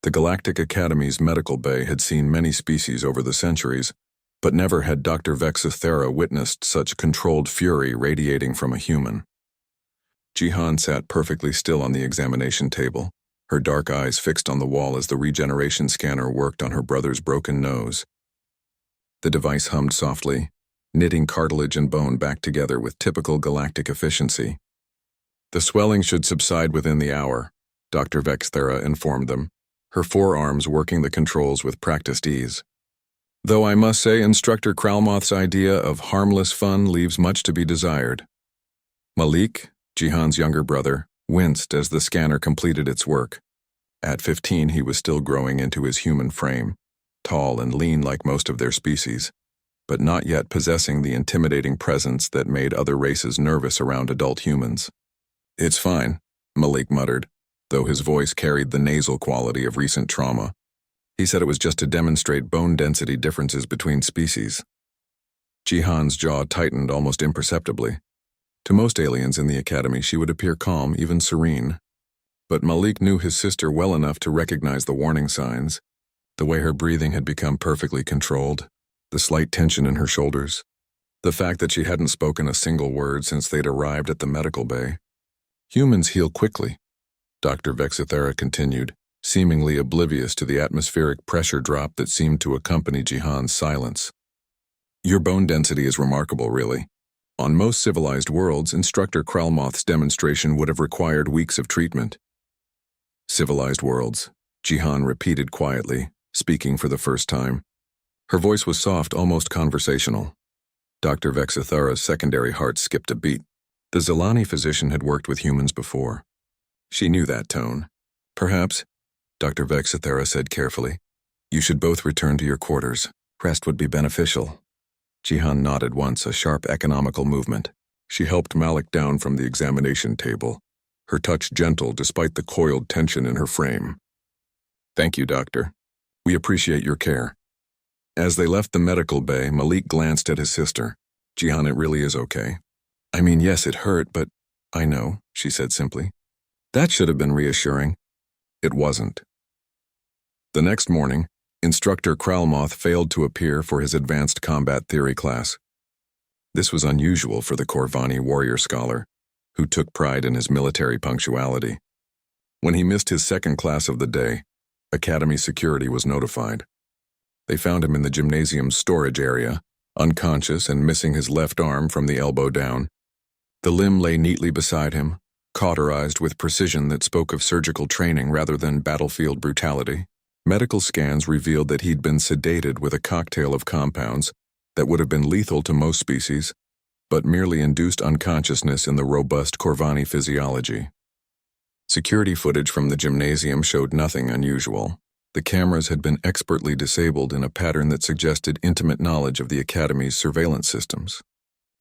The Galactic Academy's medical bay had seen many species over the centuries, but never had Dr. Vexithera witnessed such controlled fury radiating from a human. Jihan sat perfectly still on the examination table, her dark eyes fixed on the wall as the regeneration scanner worked on her brother's broken nose. The device hummed softly, knitting cartilage and bone back together with typical galactic efficiency. The swelling should subside within the hour, Dr. Vexithera informed them, her forearms working the controls with practiced ease. Though I must say Instructor Kralmoth's idea of harmless fun leaves much to be desired. Malik, Jihan's younger brother, winced as the scanner completed its work. At 15, he was still growing into his human frame, tall and lean like most of their species, but not yet possessing the intimidating presence that made other races nervous around adult humans. "It's fine," Malik muttered, though his voice carried the nasal quality of recent trauma. He said it was just to demonstrate bone density differences between species. Jihan's jaw tightened almost imperceptibly. To most aliens in the academy, she would appear calm, even serene. But Malik knew his sister well enough to recognize the warning signs, the way her breathing had become perfectly controlled, the slight tension in her shoulders, the fact that she hadn't spoken a single word since they'd arrived at the medical bay. "Humans heal quickly," Dr. Vexithera continued, seemingly oblivious to the atmospheric pressure drop that seemed to accompany Jihan's silence. "Your bone density is remarkable, really. On most civilized worlds, Instructor Kralmoth's demonstration would have required weeks of treatment." "Civilized worlds," Jihan repeated quietly, speaking for the first time. Her voice was soft, almost conversational. Dr. Vexithera's secondary heart skipped a beat. The Zilani physician had worked with humans before. She knew that tone. "Perhaps," Dr. Vexithera said carefully, "you should both return to your quarters. Rest would be beneficial." Jihan nodded once, a sharp economical movement. She helped Malik down from the examination table, her touch gentle despite the coiled tension in her frame. "Thank you, Doctor. We appreciate your care." As they left the medical bay, Malik glanced at his sister. "Jihan, it really is okay." "I mean, yes, it hurt, but—" "I know," she said simply. That should have been reassuring. It wasn't. The next morning, Instructor Kralmoth failed to appear for his advanced combat theory class. This was unusual for the Corvani warrior scholar, who took pride in his military punctuality. When he missed his second class of the day, Academy security was notified. They found him in the gymnasium's storage area, unconscious and missing his left arm from the elbow down. The limb lay neatly beside him, cauterized with precision that spoke of surgical training rather than battlefield brutality. Medical scans revealed that he'd been sedated with a cocktail of compounds that would have been lethal to most species, but merely induced unconsciousness in the robust Corvani physiology. Security footage from the gymnasium showed nothing unusual. The cameras had been expertly disabled in a pattern that suggested intimate knowledge of the Academy's surveillance systems.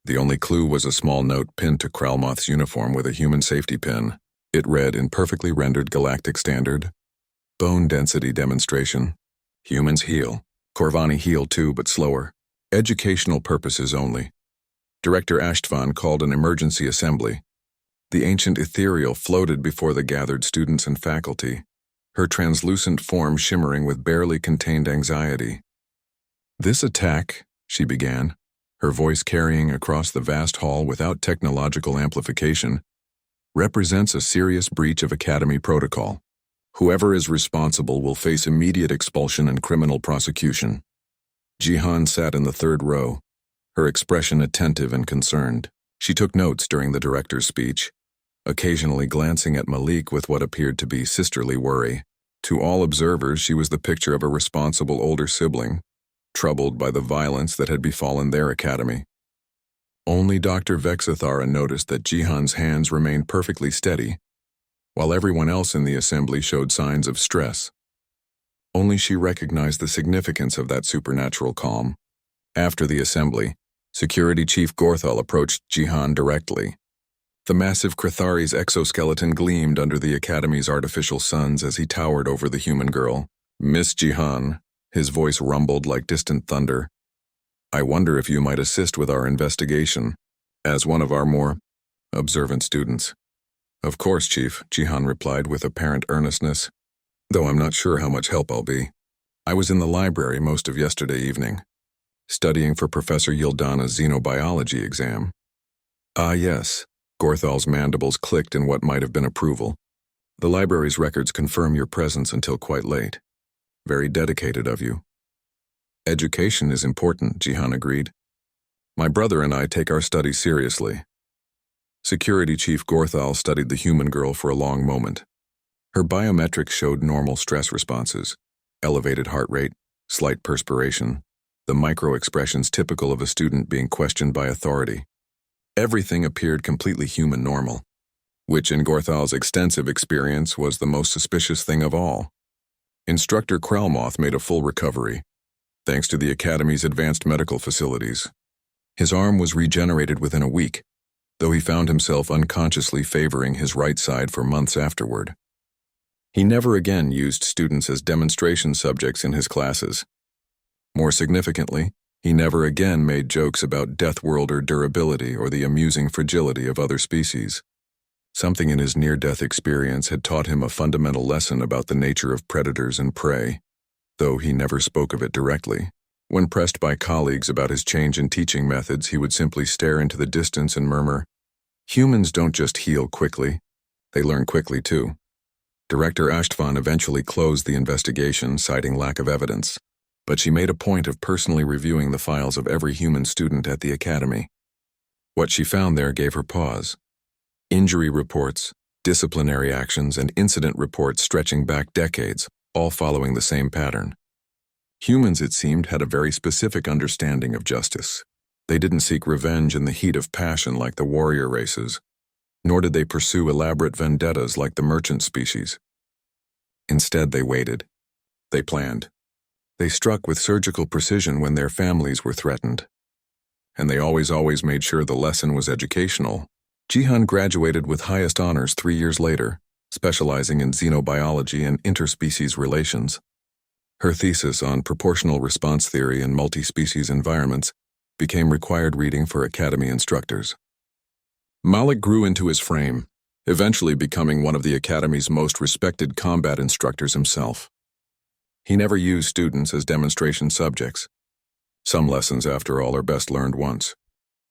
The only clue was a small note pinned to Kralmoth's uniform with a human safety pin. It read in perfectly rendered galactic standard, "Bone density demonstration. Humans heal. Corvani heal too, but slower. Educational purposes only." Director Ashtvan called an emergency assembly. The ancient ethereal floated before the gathered students and faculty, her translucent form shimmering with barely contained anxiety. "This attack," she began, her voice carrying across the vast hall without technological amplification, "represents a serious breach of Academy protocol. Whoever is responsible will face immediate expulsion and criminal prosecution." Jihan sat in the third row, her expression attentive and concerned. She took notes during the director's speech, occasionally glancing at Malik with what appeared to be sisterly worry. To all observers, she was the picture of a responsible older sibling, troubled by the violence that had befallen their academy. Only Dr. Vexithera noticed that Jihan's hands remained perfectly steady, while everyone else in the assembly showed signs of stress. Only she recognized the significance of that supernatural calm. After the assembly, Security Chief Gorthal approached Jihan directly. The massive Krithari's exoskeleton gleamed under the Academy's artificial suns as he towered over the human girl. "Miss Jihan," his voice rumbled like distant thunder, "I wonder if you might assist with our investigation, as one of our more observant students." "Of course, Chief," Jihan replied with apparent earnestness. though I'm not sure how much help I'll be. I was in the library most of yesterday evening, studying for Professor Yildana's xenobiology exam. Ah, yes. Gorthal's mandibles clicked in what might have been approval. The library's records confirm your presence until quite late. Very dedicated of you. Education is important, Jihan agreed. My brother and I take our studies seriously. Security Chief Gorthal studied the human girl for a long moment. Her biometrics showed normal stress responses, elevated heart rate, slight perspiration, the micro-expressions typical of a student being questioned by authority. Everything appeared completely human normal, which in Gorthal's extensive experience was the most suspicious thing of all. Instructor Krelmoth made a full recovery, thanks to the Academy's advanced medical facilities. His arm was regenerated within a week, though he found himself unconsciously favoring his right side for months afterward. He never again used students as demonstration subjects in his classes. More significantly, he never again made jokes about Deathworlder durability or the amusing fragility of other species. Something in his near-death experience had taught him a fundamental lesson about the nature of predators and prey, though he never spoke of it directly. When pressed by colleagues about his change in teaching methods, he would simply stare into the distance and murmur, "Humans don't just heal quickly, they learn quickly too." Director Ashtvan eventually closed the investigation, citing lack of evidence, but she made a point of personally reviewing the files of every human student at the Academy. What she found there gave her pause. Injury reports, disciplinary actions, and incident reports stretching back decades, all following the same pattern. Humans, it seemed, had a very specific understanding of justice. They didn't seek revenge in the heat of passion like the warrior races, nor did they pursue elaborate vendettas like the merchant species. Instead, they waited. They planned. They struck with surgical precision when their families were threatened. And they always made sure the lesson was educational. Jihan graduated with highest honors 3 years later, specializing in xenobiology and interspecies relations. Her thesis on proportional response theory in multi-species environments became required reading for Academy instructors. Malik grew into his frame, eventually becoming one of the Academy's most respected combat instructors himself. He never used students as demonstration subjects. Some lessons, after all, are best learned once.